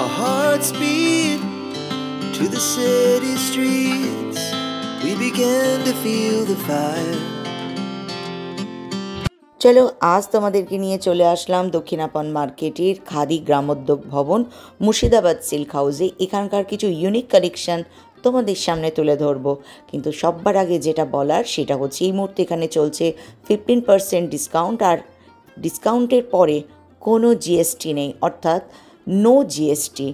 Our hearts beat to the city streets. We began to feel the fire. চলো আজ তোমাদেরকে নিয়ে চলে আসলাম দক্ষিণাপন মার্কেটের খাদি গ্রামোদ্যোগ ভবন মুর্শিদাবাদ সিল্ক হাউসে। এখানকার কিছু ইউনিক কালেকশন তোমাদের সামনে তুলে ধরবো, কিন্তু সবার আগে যেটা বলার সেটা হচ্ছে এই মুহূর্তে এখানে চলছে 15% ডিসকাউন্ট, আর ডিসকাউন্টের পরে কোনো জিএসটি নেই, অর্থাৎ নো জিএসটি।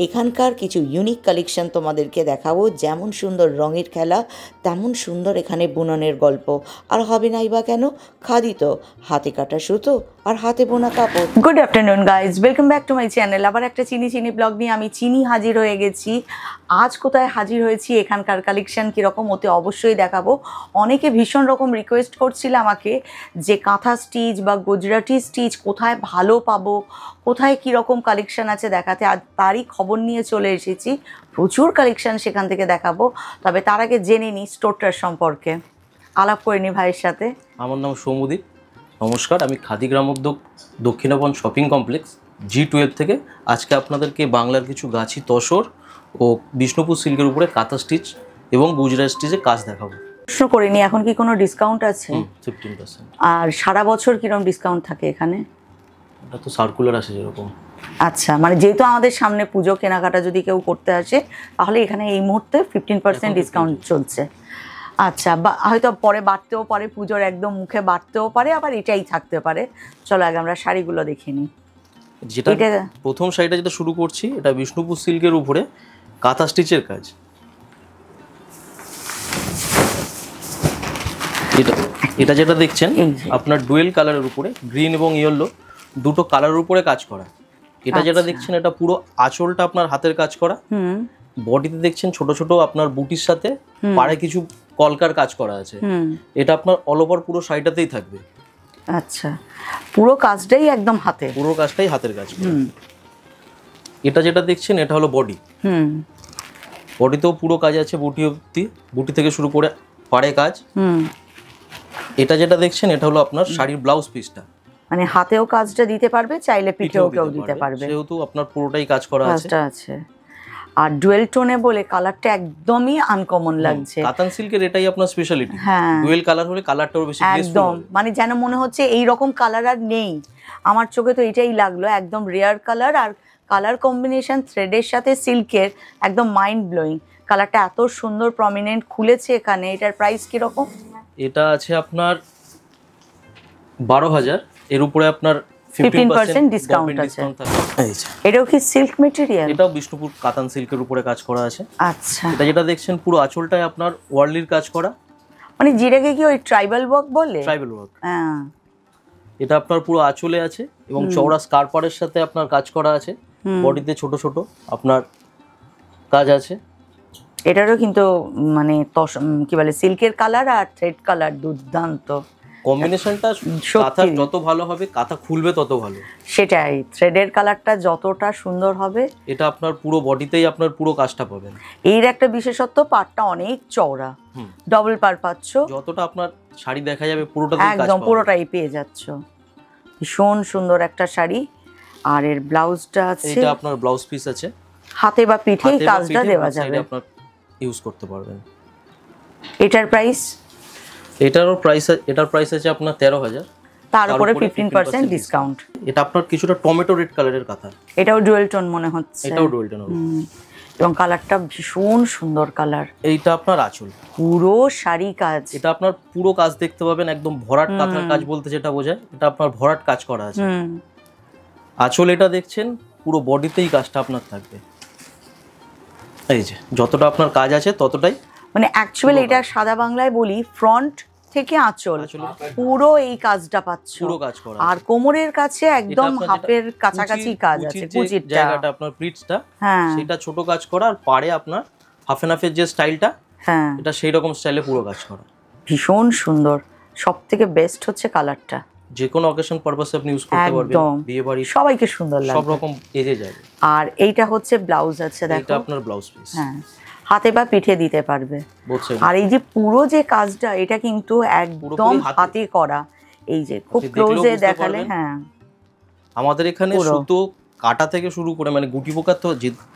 এখানকার কিছু ইউনিক কালেকশন তোমাদেরকে দেখাবো, যেমন সুন্দর রঙের খেলা তেমন সুন্দর এখানে বুননের গল্প। আর হবে নাই বা কেন, খাদি তো, হাতে কাটা সুতো আর হাতে বোনা কাপড়। Good afternoon guys, welcome back to my channel. আবার একটা চিনি ব্লগ নিয়ে আমি চিনি হাজির হয়ে গেছি। আজ কোথায় হাজির হয়েছি, এখানকার কালেকশন কীরকম ওতে অবশ্যই দেখাবো। অনেকে ভীষণ রকম রিকোয়েস্ট করছিল আমাকে যে কাঁথা স্টিচ বা গুজরাটি স্টিচ কোথায় ভালো পাবো, কোথায় কীরকম কালেকশন আছে দেখাতে। আর তারই খবর নিয়ে চলে এসেছি, প্রচুর কালেকশন সেখান থেকে দেখাবো। তবে তার আগে জেনে নিই স্টোরটার সম্পর্কে, আলাপ করে নি ভাইয়ের সাথে। আমার নাম সৌমদীপ, নমস্কার। আমি khadi গ্রামোদ্যোগ Dakshinapan shopping complex G12 থেকে আজকে আপনাদেরকে বাংলার কিছু গাছি তসর ও বিষ্ণুপুর সিল্কের উপরে কাঁথা স্টিচ এবং গুজরাট স্টিচের কাজ দেখাবো। প্রশ্ন করিনি, এখন কি কোনো ডিসকাউন্ট আছে? 15%। আর সারা বছর কিরকম ডিসকাউন্ট থাকে এখানে? এটা তো সার্কুলার আসে যেরকম। আচ্ছা, মানে যেহেতু আমাদের সামনে পুজো, কেনাকাটা যদি কেউ করতে আসে তাহলে এখানে এই মুহূর্তে 15% ডিসকাউন্ট চলছে। আচ্ছা, বা হয়তো পরে বাড়তেও পারে, পুজোর একদম মুখে বাড়তেও পারে, আবার এটাই থাকতে পারে। চলো আগে আমরা শাড়িগুলো দেখে নিই। যেটা প্রথম শাড়িটা যেটা শুরু করছি, এটা বিষ্ণুপুর সিল্কের উপরে কাঁথা স্টিচের কাজ। এটা যেটা দেখছেন আপনার ডুয়েল কালারের উপরে গ্রিন এবং ইয়েলো দুটো কালারের উপরে কাজ করা। এটা যেটা দেখছেন এটা পুরো আঁচলটা আপনার হাতের কাজ করা। বডিতে দেখছেন ছোট ছোট আপনার বুটির সাথে পাড়ে কিছু কলকার কাজ করা আছে। এটা আপনার অল ওভার পুরো শাড়িটাতেই থাকবে। আচ্ছা, পুরো কাজটাই একদম হাতে, পুরো কাজটাই হাতের কাজ। এটা যেটা দেখছেন এটা হলো বডি। বডিতেও পুরো কাজ আছে, বুটি অবধি, বুটি থেকে শুরু করে পাড়ে কাজ। এটা যেটা দেখছেন এটা হলো আপনার শাড়ির ব্লাউজ পিসটা, মানে হাতেও কাজটা দিতে পারবে, চাইলে পিঠেও কেউ দিতে পারবে, যেহেতু আপনার পুরোটাই কাজ করা আছে। আর ডুয়েল টোনে বলে কালারটা একদমই আনকমন লাগছে। কাতান সিল্কের এটাই আপনার স্পেশালিটি। ডুয়েল কালার হলে কালারটাও বেশি একদম, মানে যেন মনে হচ্ছে এই রকম কালার আর নেই। আমার চোখে তো এটাই লাগলো, একদম রেয়ার কালার, আর কালার কম্বিনেশন থ্রেডের সাথে সিল্কের একদম মাইন্ড ব্লোয়িং। কালারটা এত সুন্দর প্রমিনেন্ট খুলেছে এখানে। এটার প্রাইস কিরকম? এটা আছে আপনার 12,000, এর উপরে আপনার 15% ডিসকাউন্ট আছে। এটাও কি সিল্ক ম্যাটেরিয়াল? এটাও বিষ্ণুপুর কাতান সিল্কের উপরে কাজ করা আছে। আচ্ছা, এটা যেটা দেখছেন পুরো আঁচলটায় আপনার ওয়ার্লির কাজ করা, মানে যেটাকে কি ওই ট্রাইবাল ওয়ার্ক বলে? Tribal work. হ্যাঁ, এটা আপনার পুরো আঁচলে আছে এবং চওড়া স্কার্পারের সাথে আপনার কাজ করা আছে। বডিতে ছোট ছোট আপনার কাজ আছে। এটারও কিন্তু মানে কি বলে সিল্কের কালার আর থ্রেড কালার দুর্দান্ত কম্বিনেশনটা। কাঁথা যত ভালো হবে কাঁথা খুলবে তত ভালো। সেটাই, থ্রেডের কালারটা যতটা সুন্দর হবে। এটা আপনার পুরো বডিতেই আপনার পুরো কাজটা পাবেন। এর একটা বিশেষত্ব, পাটটা অনেক চওড়া, ডবল পার পাচ্ছ। যতটা আপনার শাড়ি দেখা যাবে পুরোটাই একদম পুরোটাই পেয়ে যাচ্ছ। ভীষণ সুন্দর একটা শাড়ি। আর এর ব্লাউজটা আছে, এটা আপনার ব্লাউজ পিস আছে, হাতে বা পিঠে এই কাজটা দেওয়া যাবে, আপনার ইউজ করতে পারবেন। এটার প্রাইস? এটার প্রাইস আছে আপনার 13,000, তার উপরে 15% ডিসকাউন্ট। এটা আপনার কিছুটা টমেটো রেড কালারের কাঁথা। এটাও ডুয়েল টোন মনে হচ্ছে। এটাও ডুয়েল টোন এবং কালারটা ভীষণ সুন্দর কালার। এইটা আপনার আঁচল, পুরো শাড়ি কাজ। এটা আপনার পুরো কাজ দেখতে পাবেন, একদম ভরাট কাঁথার কাজ বলতে যেটা বোঝায়, এটা আপনার ভরাট কাজ করা আছে। আঁচল এটা দেখছেন পুরো বডিতেই কাজটা আপনার থাকবে। এই যে যতটা আপনার কাজ আছে ততটাই, মানে অ্যাকচুয়ালি এটা সাদা বাংলায় বলি ফ্রন্ট থেকে আঁচল পুরো এই কাজটা পাচ্ছ, পুরো কাজ করা। আর কোমরের কাছে একদম হাফের কাছাকাছি কাজ আছে, কুচির জায়গাটা আপনার প্লিটসটা, সেটা ছোট কাজ করা, আর পাড়ে আপনার হাফ এন্ড হাফের যে স্টাইলটা, এটা সেই রকম স্টাইলে পুরো কাজ করা। ভীষণ সুন্দর। সবথেকে বেস্ট হচ্ছে কালারটা, যে কোনো অকেশন পারপাসে আপনি ইউজ করতে পারবেন, বিয়ে বাড়ি সবাইকে সুন্দর লাগবে, সব রকম এজে যাবে। আর এইটা হচ্ছে ব্লাউজ আছে, দেখো এটা আপনার ব্লাউজ পিস। হাতে বা পিঠে দিতে পারবে। আর এই যে পুরো যে কাজটা, এটা কিন্তু একদম হাতে করা। এই যে খুব ক্লোজে দেখালে, আমাদের এখানে সুতো কাটা থেকে শুরু করে মানে গুটি পোকার তো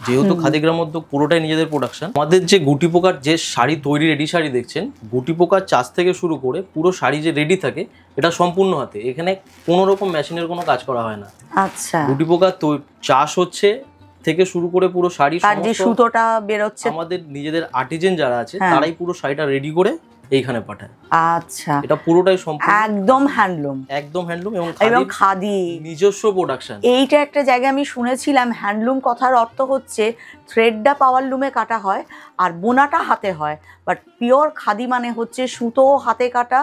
যেহেতু খাদি গ্রামোদ্যোগ পুরোটাই নিজেদের প্রোডাকশন, আমাদের যে গুটি পোকার যে শাড়ি তৈরি রেডি শাড়ি দেখছেন, গুটি পোকার চাষ থেকে শুরু করে পুরো শাড়ি যে রেডি থাকে এটা সম্পূর্ণ হাতে, এখানে কোনো রকম মেশিনের কোনো কাজ করা হয় না। আচ্ছা, গুটি পোকার চাষ হচ্ছে থেকে শুরু করে পুরো শাড়ি যে সুতোটা বেরোচ্ছে আমাদের নিজেদের আর্টিজেন যারা আছে তারাই পুরো শাড়িটা রেডি করে এইখানে পাঠায়। আচ্ছা, এটা পুরোটাই সম্পূর্ণ একদম হ্যান্ডলুম, একদম হ্যান্ডলুম এবং খাদি নিজস্ব প্রোডাকশন। এইটা একটা জায়গায় আমি শুনেছিলাম, হ্যান্ডলুম কথার অর্থ হচ্ছে থ্রেডটা পাওয়ার লুমে কাটা হয় আর বোনাটা হাতে হয়, বাট পিওর খাদি মানে হচ্ছে সুতো হাতে কাটা,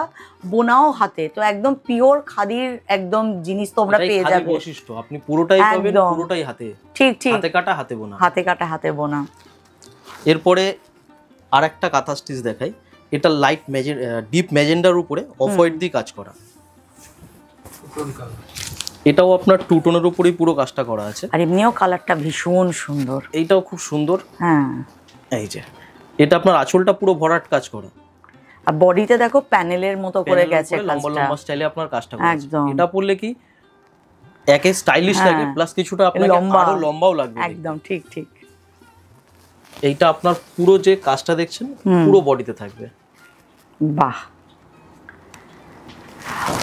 বোনাও হাতে, তো একদম পিওর খাদির একদম জিনিস তোমরা পেয়ে যাবে। বৈশিষ্ট্য আপনি পুরোটাই পাবেন, পুরোটাই হাতে, ঠিক ঠিক, হাতে কাটা হাতে বোনা, হাতে কাটা হাতে বোনা। এরপরে আরেকটা কাঁথা স্টিচ দেখাই, এটা লাইট ডিপ ম্যাজেন্ডার উপরে অফ হোয়াইট দিয়ে কাজ করা, এটাও আপনার টু টোনের উপরেই পুরো কাজটা করা আছে। আর এমনিও কালারটা ভীষণ সুন্দর, এইটাও খুব সুন্দর। হ্যাঁ, এই যে এটা আপনার আঁচলটা পুরো ভরাট কাজ করা, আর বডিতে দেখো প্যানেলের মতো করে গেছে লম্বা লম্বা স্টাইলে আপনার কাজটা করা আছে। একদম, এটা পরলে কি একে স্টাইলিশ লাগে প্লাস কিছুটা আপনাকে আরো লম্বাও লাগবে। একদম ঠিক ঠিক। এইটা আপনার পুরো যে কাজটা দেখছেন পুরো বডিতে থাকবে। বাহ,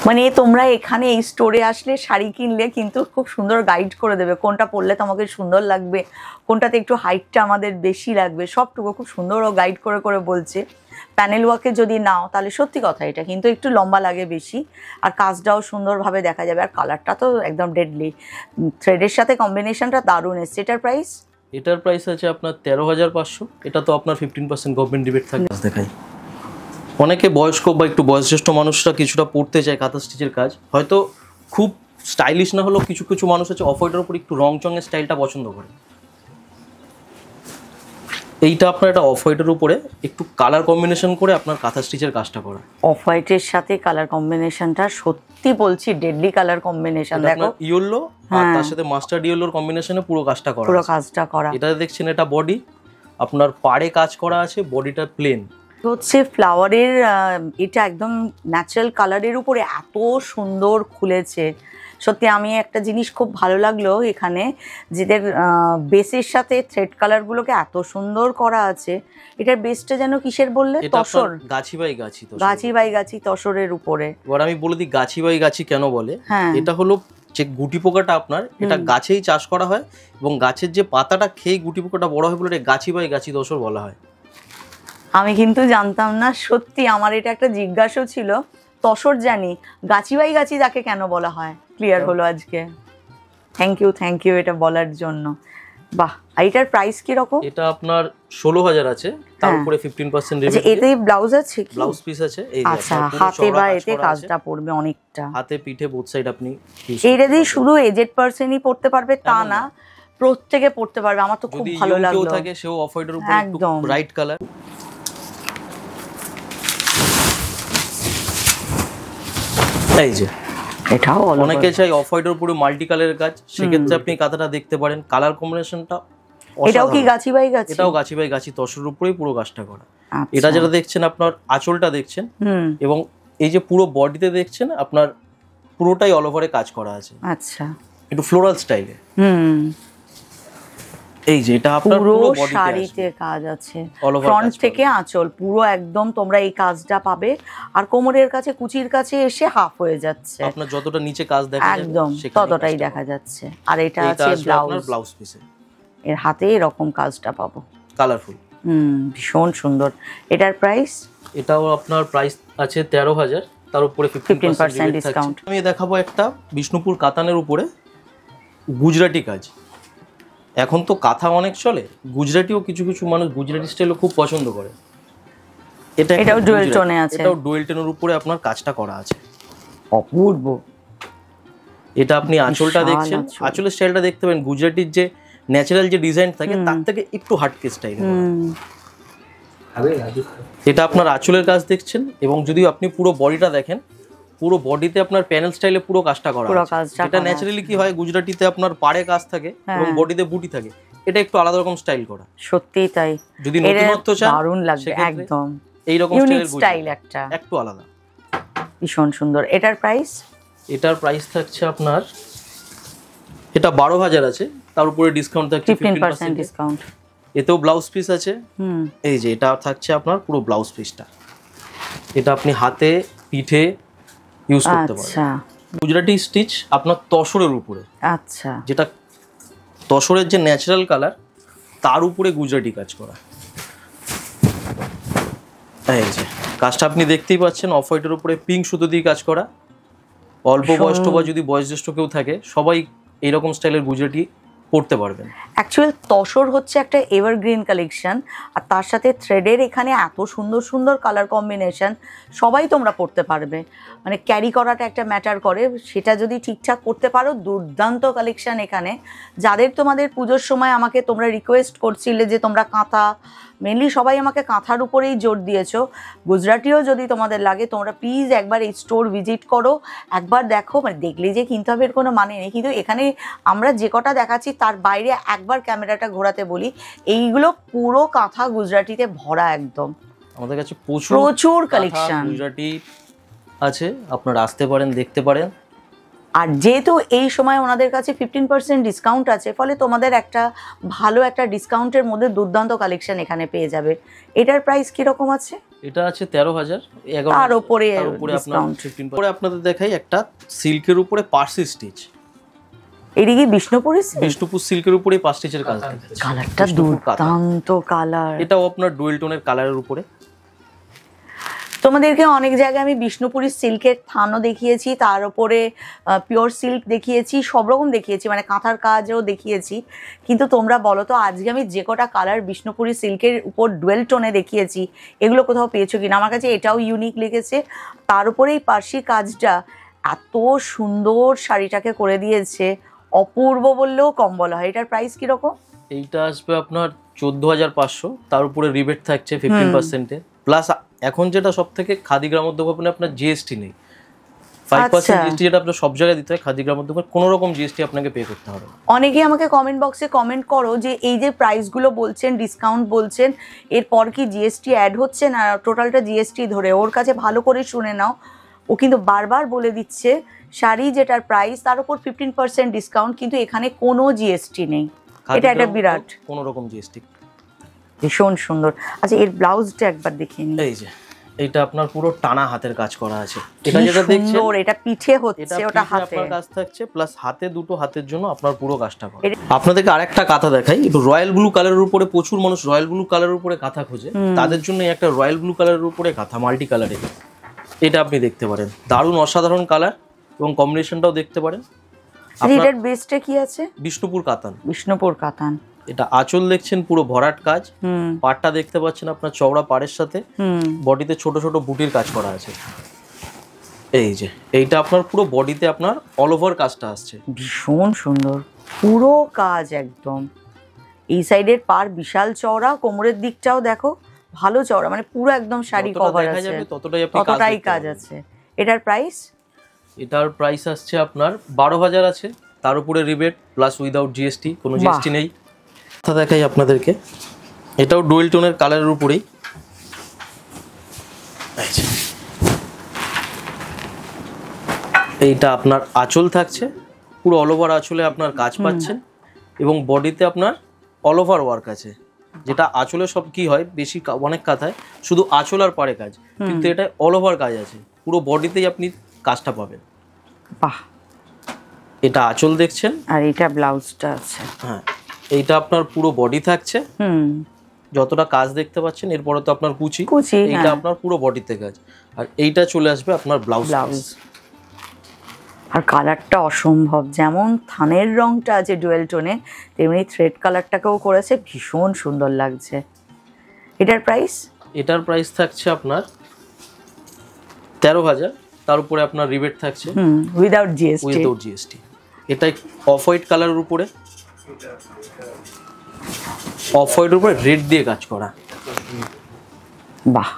মানে তোমরা এখানে এই স্টোরে আসলে শাড়ি কিনলে কিন্তু খুব সুন্দর গাইড করে দেবে, কোনটা পরলে তোমাকে সুন্দর লাগবে, কোনটাতে একটু হাইটটা আমাদের বেশি লাগবে, সবটুকু খুব সুন্দর ও গাইড করে করে বলছে। প্যানেল ওয়ার্কে যদি নাও তাহলে সত্যি কথা এটা কিন্তু একটু লম্বা লাগে বেশি, আর কাজটাও সুন্দরভাবে দেখা যাবে, আর কালারটা তো একদম ডেডলি, থ্রেডের সাথে কম্বিনেশনটা দারুণ এসছে। এটার প্রাইস? এটার প্রাইস আছে আপনার 13,500। এটা তো আপনার 15% গভর্নমেন্ট রিবেট থাকে। দেখাই অনেকে বয়স্ক বা একটু বয়োজ্যেষ্ঠ মানুষরা কিছুটা পড়তে চায় কাঁথা স্টিচের কাজ, হয়তো খুব স্টাইলিশ না হলেও কিছু কিছু মানুষ আছে অফ হোয়াইটের উপর একটু রং চঙের স্টাইলটা পছন্দ করে। এইটা আপনার এটা অফ হোয়াইটের উপরে একটু কালার কম্বিনেশন করে আপনার কাঁথা স্টিচের কাজটা করা। অফ হোয়াইটের সাথে কালার কম্বিনেশনটা সত্যি বলছি ডেডলি কালার কম্বিনেশন। দেখো ইয়েলো আর তার সাথে মাস্টার্ড ইয়েলোর কম্বিনেশনে পুরো কাজটা করা, পুরো কাজটা করা। এটা দেখছেন এটা বডি, আপনার পাড়ে কাজ করা আছে, বডিটা প্লেন হচ্ছে ফ্লাওয়ারের, এটা একদম ন্যাচারাল কালারের উপরে এত সুন্দর খুলেছে। সত্যি আমি একটা জিনিস খুব ভালো লাগলো এখানে, যেদের বেসের সাথে থ্রেড কালারগুলোকে এত সুন্দর করা আছে। এটার বেসটা যেন কিসের বললে? তসর, গাছি বাই গাছি, গাছি বাই গাছি তসরের উপরে। এবার আমি বলে দিই গাছি বাই গাছি কেন বলে। এটা হলো যে গুটি পোকাটা আপনার এটা গাছেই চাষ করা হয়, এবং গাছের যে পাতাটা খেয়ে গুটি পোকাটা বড় হয় বলে গাছি বাই গাছি তসর বলা হয়। আমি কিন্তু জানতাম না, সত্যি আমার এটা একটা জিজ্ঞাসা ছিল। তসর জানি, গাছি বাই গাছি তাকে কেন বলা হয় ক্লিয়ার হলো আজকে। থ্যাংক ইউ এটা বলার জন্য। বাহ, এটার প্রাইস কি রকম? এটা আপনার 16,000 আছে, তার উপরে 15% রিবেট। এতে ব্লাউজ আছে কি? ব্লাউজ পিস আছে। এই আচ্ছা, হাতে বা এতে কাজটা পড়বে অনেকটা, হাতে পিঠে বোথ সাইড আপনি। এইটা দিয়ে শুধু এজেড পারসনই পড়তে পারবে তা না, প্রত্যেকে পড়তে পারবে। আমার তো খুব ভালো লাগলো। কেউ থাকে সেও অফ হোয়াইটের উপরে একটু ব্রাইট কালার। এই যে এটাও অনেকে চাই অফ হোয়াইটের উপরে মাল্টি কালারের কাজ, সেক্ষেত্রে আপনি কাঁথাটা দেখতে পারেন, কালার কম্বিনেশনটা। এটাও কি গাছি বাই গাছি? এটাও গাছি বাই গাছি তসরের উপরেই পুরো কাজটা করা। এটা যেটা দেখছেন আপনার আঁচলটা দেখছেন, এবং এই যে পুরো বডিতে দেখছেন আপনার পুরোটাই অল ওভারে কাজ করা আছে। আচ্ছা, একটু ফ্লোরাল স্টাইলে। এই যে এটা আপনার পুরো শাড়িতে কাজ আছে, ফ্রন্ট থেকে আঁচল পুরো একদম তোমরা এই কাজটা পাবে। আর কোমরের কাছে কুচির কাছে এসে হাফ হয়ে যাচ্ছে, আপনার যতটা নিচে কাজ দেখা যাবে একদম ততটাই দেখা যাচ্ছে। আর এটা আছে ব্লাউজ পিসে, এর হাতে এরকম কাজটা পাবো, কালারফুল। ভীষণ সুন্দর। এটার প্রাইস? এটাও আপনার প্রাইস আছে 13,000, তার উপরে 15% ডিসকাউন্ট। আমি দেখাবো একটা বিষ্ণুপুর কাতানের উপরে গুজরাটি কাজ। এখন তো কাঁথা অনেক চলে, গুজরাটিও কিছু কিছু মানুষ গুজরাটি স্টাইলও খুব পছন্দ করে। এটাও ডুয়েল টোনে আছে, এটাও ডুয়েল টোনের উপরে আপনার কাজটা করা আছে, অপূর্ব। এটা আপনি আঁচলটা দেখছেন, আঁচলের স্টাইলটা দেখতে পাবেন গুজরাটির যে ন্যাচারাল যে ডিজাইন থাকে তার থেকে একটু হাটকে স্টাইল। এটা আপনার আঁচলের কাজ দেখছেন, এবং যদি আপনি পুরো বডিটা দেখেন, পুরো বডিতে আপনার প্যানেল স্টাইলে পুরো কাজটা করা আছে। এটা ন্যাচারালি কি হয়, গুজরাটিতে আপনার পাড়ে কাজ থাকে এবং বডিতে বুটি থাকে, এটা একটু আলাদা রকম স্টাইল করা। সত্যিই তাই, যদি নতুনত্ব চান দারুণ লাগবে একদম। এই রকম স্টাইল একটা একটু আলাদা, ভীষণ সুন্দর। এটার প্রাইস? এটার প্রাইস থাকছে আপনার এটা 12,000 আছে, তার উপরে ডিসকাউন্ট থাকছে 15% ডিসকাউন্ট। এতেও ব্লাউজ পিস আছে। এই যে এটা থাকছে আপনার পুরো ব্লাউজ পিসটা, এটা আপনি হাতে পিঠে ইউজ করতে পারেন। আচ্ছা, গুজরাটি স্টিচ আপনার তসরের উপরে, আচ্ছা, যেটা তসরের যে ন্যাচারাল কালার তার উপরে গুজরাটি কাজ করা। এই যে কাজটা আপনি দেখতেই পাচ্ছেন, অফ হোয়াইটের উপরে পিঙ্ক সুতো দিয়ে কাজ করা। অল্প বয়স্ক বা যদি বয়োজ্যেষ্ঠ কেউ থাকে সবাই এইরকম স্টাইলের গুজরাটি পরতে পারবেন। অ্যাকচুয়াল তসর হচ্ছে একটা এভারগ্রিন কালেকশন, আর তার সাথে থ্রেডের এখানে এত সুন্দর সুন্দর কালার কম্বিনেশন, সবাই তোমরা পরতে পারবে। মানে ক্যারি করাটা একটা ম্যাটার করে, সেটা যদি ঠিকঠাক করতে পারো দুর্দান্ত কালেকশন এখানে। যাদের তোমাদের পুজোর সময় আমাকে তোমরা রিকোয়েস্ট করছিলে যে তোমরা কাঁথা, মেনলি সবাই আমাকে কাঁথার উপরেই জোর দিয়েছো। গুজরাটিও যদি তোমাদের লাগে তোমরা প্লিজ একবার এই স্টোর ভিজিট করো, একবার দেখো। মানে দেখলে যে কিনতে হবে এর কোনো মানে নেই, কিন্তু এখানে আমরা যে কটা দেখাচ্ছি তার বাইরে একবার ক্যামেরাটা ঘোরাতে বলি। এইগুলো পুরো কাঁথা গুজরাটিতে ভরা একদম। আমাদের কাছে প্রচুর কালেকশন গুজরাটি আছে, আপনারা আসতে পারেন, দেখতে পারেন। আর যেহেতু এই সময় ওনাদের কাছে 15% ডিসকাউন্ট আছে, ফলে তোমাদের একটা ভালো একটা ডিসকাউন্টের মধ্যে দুর্দান্ত কালেকশন এখানে পেয়ে যাবে। এটার প্রাইস কিরকম আছে? এটা আছে 13,000, তার উপরে ডিসকাউন্ট 15%। পরে আপনাদের দেখাই একটা সিল্কের উপরে পার্সি স্টিচ। এদিকে বিষ্ণুপুর সিল্কের উপরে পাঁচ স্টিচের কাজ। কালারটা দুর্দান্ত কালার। এটাও আপনার ডুয়েল টোনের কালারের উপরে। তোমাদেরকে অনেক জায়গায় আমি বিষ্ণুপুরী সিল্কের থানও দেখিয়েছি, তার উপরে পিওর সিল্ক দেখিয়েছি, সব রকম দেখিয়েছি, মানে কাঁথার কাজও দেখিয়েছি। কিন্তু তোমরা বলো তো আজকে আমি যে কটা কালার বিষ্ণুপুরী সিল্কের উপর ডুয়েল টোনে দেখিয়েছি, এগুলো কোথাও পেয়েছো কিনা? আমার কাছে এটাও ইউনিক লেগেছে। তার উপরে এই পার্সি কাজটা এত সুন্দর শাড়িটাকে করে দিয়েছে, অপূর্ব বললেও কম বলা হয়। এটার প্রাইস কিরকম? এইটা আসবে আপনার 14,500, তার উপরে রিবেট থাকছে 15%। প্লাস এখন যেটা সব থেকে খাদি গ্রামোদ্যোগ ভবনে আপনার জিএসটি নেই, 5% জিএসটি যেটা আপনার সব জায়গায় দিতে হয়, খাদি গ্রামোদ্যোগ কোনো রকম জিএসটি আপনাকে পে করতে হবে। অনেকেই আমাকে কমেন্ট বক্সে কমেন্ট করো যে এই যে প্রাইসগুলো বলছেন, ডিসকাউন্ট বলছেন, এরপর কি জিএসটি অ্যাড হচ্ছে না? টোটালটা জিএসটি ধরে ওর কাছে ভালো করে শুনে নাও। ও কিন্তু বারবার বলে দিচ্ছে শাড়ি যেটার প্রাইস তার উপর 15% ডিসকাউন্ট, কিন্তু এখানে কোনো জিএসটি নেই। এটা একটা বিরাট, কোনো রকম জিএসটি। ভীষণ সুন্দর। আচ্ছা, এর ব্লাউজটা একবার দেখিয়ে নিই। এই যে এইটা আপনার পুরো টানা হাতের কাজ করা আছে। এটা যেটা দেখছেন এটা পিঠে হচ্ছে, ওটা হাতে আপনার কাজ থাকছে, প্লাস হাতে দুটো হাতের জন্য আপনার পুরো কাজটা করা। আপনাদেরকে আরেকটা কাঁথা দেখাই, একটু রয়্যাল ব্লু কালারের উপরে। প্রচুর মানুষ রয়্যাল ব্লু কালারের উপরে কাঁথা খোঁজে, তাদের জন্য একটা রয়্যাল ব্লু কালারের উপরে কাঁথা, মাল্টি কালারের। এটা আপনি দেখতে পারেন, দারুণ অসাধারণ কালার এবং কম্বিনেশনটাও দেখতে পারেন। এটার বেসটা কি আছে? বিষ্ণুপুর কাতান। বিষ্ণুপুর কাতান। এটা আঁচল দেখছেন পুরো ভরাট কাজ, পাড়টা দেখতে পাচ্ছেন আপনার চওড়া পাড়ের সাথে, বডিতে ছোট ছোট বুটির কাজ করা আছে। এই যে এইটা আপনার পুরো বডিতে আপনার অল ওভার কাজটা আসছে, ভীষণ সুন্দর পুরো কাজ একদম। এই সাইডের পাড় বিশাল চওড়া, কোমরের দিকটাও দেখো ভালো চওড়া, মানে পুরো একদম শাড়ি কভার আছে, ততটাই কাজ আছে। এটার প্রাইস? এটার প্রাইস আসছে আপনার 12,000 আছে, তার উপরে রিবেট প্লাস উইদাউট জিএসটি, কোনো জিএসটি নেই। কথা দেখাই আপনাদেরকে, এটাও ডুয়েল টোনের কালারের উপরেই। এইটা আপনার আঁচল থাকছে, পুরো অল ওভার আঁচলে আপনার কাজ পাচ্ছেন, এবং বডিতে আপনার অল ওভার ওয়ার্ক আছে। যেটা আঁচলে সব কি হয় বেশি অনেক কাঁথায় শুধু আঁচল আর পাড়ে কাজ, কিন্তু এটা অল ওভার কাজ আছে, পুরো বডিতেই আপনি কাজটা পাবেন। বাহ, এটা আঁচল দেখছেন, আর এটা ব্লাউজটা আছে। হ্যাঁ, এইটা আপনার পুরো বডি থাকছে, যতটা কাজ দেখতে পাচ্ছেন। এরপরে তো আপনার কুচি, এইটা আপনার পুরো বডিতে কাজ, আর এইটা চলে আসবে আপনার ব্লাউজ। আর কালারটা অসম্ভব, যেমন থানের রংটা আছে ডুয়েল টোনে, তেমনি থ্রেড কালারটাকেও করেছে, ভীষণ সুন্দর লাগছে। এটার প্রাইস? এটার প্রাইস থাকছে আপনার 13,000, তার উপরে আপনার রিবেট থাকছে উইদাউট জিএসটি। এটা অফ হোয়াইট কালারের উপরে, অফ হোয়াইটের উপরে রেড দিয়ে কাজ করা। বাহ,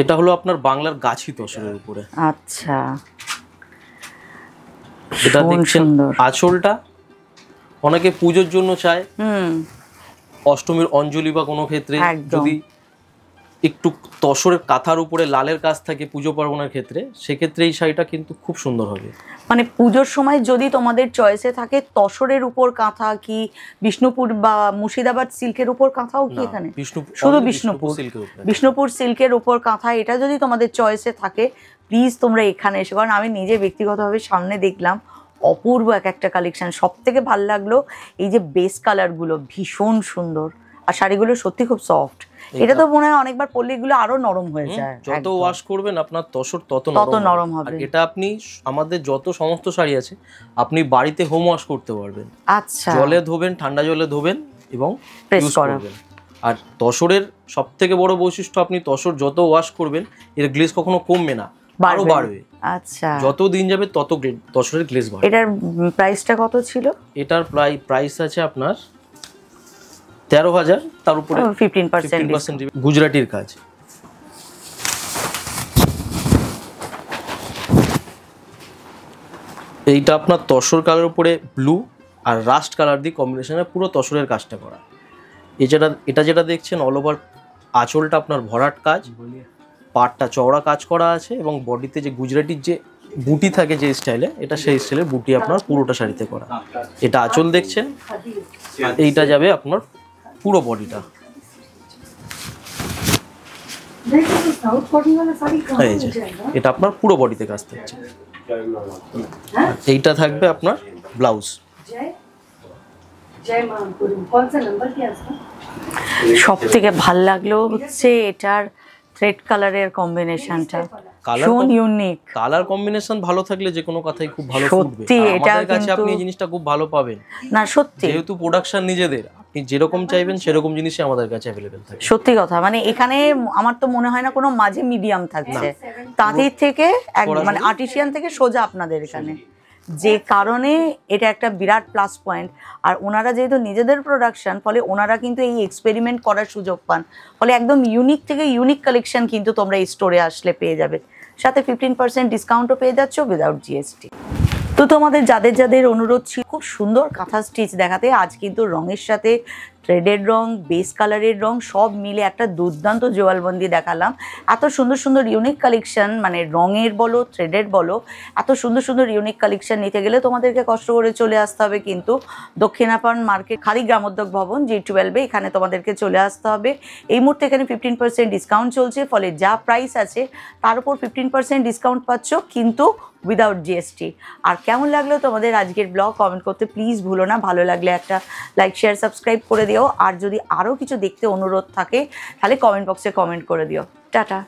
এটা হলো আপনার বাংলার গাছি তসরের উপরে। আচ্ছা, এটা দেখছেন আঁচলটা অনেকে পুজোর জন্য চায়, অষ্টমীর অঞ্জলি বা কোনো ক্ষেত্রে যদি একটু তসরের কাঁথার উপরে লালের কাজ থাকে পুজো পার্বণের ক্ষেত্রে, সেক্ষেত্রে এই শাড়িটা কিন্তু খুব সুন্দর হবে। মানে পুজোর সময় যদি তোমাদের চয়েসে থাকে তসরের উপর কাঁথা কি বিষ্ণুপুর বা মুর্শিদাবাদ সিল্কের উপর কাঁথাও কি এখানে? শুধু বিষ্ণুপুর সিল্কের উপর কাঁথা, এটা যদি তোমাদের চয়েসে থাকে প্লিজ তোমরা এখানে এসো। কারণ আমি নিজে ব্যক্তিগতভাবে সামনে দেখলাম অপূর্ব এক একটা কালেকশন। সব থেকে ভালো লাগলো এই যে বেস কালারগুলো ভীষণ সুন্দর, আর শাড়িগুলো সত্যি খুব সফট। এটা তো মনে হয় অনেকবার পরলে এগুলো আরো নরম হয়ে যায়। যত ওয়াশ করবেন আপনার তসর তত নরম হবে। আর এটা আপনি আমাদের যত সমস্ত শাড়ি আছে আপনি বাড়িতে হোম ওয়াশ করতে পারবেন। আচ্ছা, জলে ধোবেন, ঠান্ডা জলে ধোবেন এবং ইউজ করবেন। আর তসরের সব থেকে বড় বৈশিষ্ট্য, আপনি তসর যত ওয়াশ করবেন এর গ্লেজ কখনো কমবে না, আরো বাড়বে। আচ্ছা, যত দিন যাবে তত তসরের গ্লেজ বাড়বে। এটার প্রাইসটা কত ছিল? এটার প্রাইস আছে আপনার 13,000, তার উপরে 15% গুজরাটির কাজ। এইটা আপনার তসর কালার উপরে ব্লু আর রাস্ট কালার দিয়ে কম্বিনেশনে পুরো তসরের কাজটা করা। এছাড়া এটা যেটা দেখছেন অল ওভার আঁচলটা আপনার ভরাট কাজ, পাটটা চওড়া কাজ করা আছে এবং বডিতে যে গুজরাটির যে বুটি থাকে যে স্টাইলে, এটা সেই স্টাইলের বুটি আপনার পুরোটা শাড়িতে করা। এটা আঁচল দেখছেন, এইটা যাবে আপনার পুরো বডিটা। এটা আপনার পুরো বডিতে কাজ থাকছে। এইটা থাকবে আপনার ব্লাউজ। সব থেকে ভাল লাগলো হচ্ছে এটার থ্রেড কালারের কম্বিনেশনটা, ভীষণ ইউনিক। কালার কম্বিনেশন ভালো থাকলে যে কোনো কথাই খুব ভালো ফুটবে। আমাদের কাছে আপনি এই জিনিসটা খুব ভালো পাবেন না, সত্যি। যেহেতু প্রোডাকশন নিজেদের, আপনি যেরকম চাইবেন সেরকম জিনিসই আমাদের কাছে অ্যাভেলেবেল থাকে। সত্যি কথা, মানে এখানে আমার তো মনে হয় না কোনো মাঝে মিডিয়াম থাকছে। তাঁতির থেকে মানে আর্টিসিয়ান থেকে সোজা আপনাদের এখানে, যে কারণে এটা একটা বিরাট প্লাস পয়েন্ট। আর ওনারা যেহেতু নিজেদের প্রোডাকশন, ফলে ওনারা কিন্তু এই এক্সপেরিমেন্ট করার সুযোগ পান। ফলে একদম ইউনিক থেকে ইউনিক কালেকশন কিন্তু তোমরা এই স্টোরে আসলে পেয়ে যাবে। সাথে 15% ডিসকাউন্টও পেয়ে যাচ্ছ উইদাউট জিএসটি। তো তোমাদের যাদের যাদের অনুরোধ ছিল খুব সুন্দর কাঁথা স্টিচ দেখাতে, আজ কিন্তু রঙের সাথে থ্রেডের রং, বেস কালারের রং সব মিলে একটা দুর্দান্ত জোয়ালবন্দি দেখালাম। এত সুন্দর সুন্দর ইউনিক কালেকশন, মানে রঙের বলো থ্রেডের বলো, এত সুন্দর সুন্দর ইউনিক কালেকশন নিতে গেলে তোমাদেরকে কষ্ট করে চলে আসতে হবে কিন্তু দক্ষিণাপন মার্কেট, খাদি গ্রামোদ্যোগ ভবন G12, এখানে তোমাদেরকে চলে আসতে হবে। এই মুহূর্তে এখানে 15% ডিসকাউন্ট চলছে, ফলে যা প্রাইস আছে তার উপর 15% ডিসকাউন্ট পাচ্ছ, কিন্তু উইদাউট জিএসটি। আর কেমন লাগলো তোমাদের আজকের ব্লগ কমেন্ট করতে প্লিজ ভুলো না। ভালো লাগলে একটা লাইক, শেয়ার, সাবস্ক্রাইব করে দিও। আর যদি আরও কিছু দেখতে অনুরোধ থাকে তাহলে কমেন্ট বক্সে কমেন্ট করে দিও। টাটা।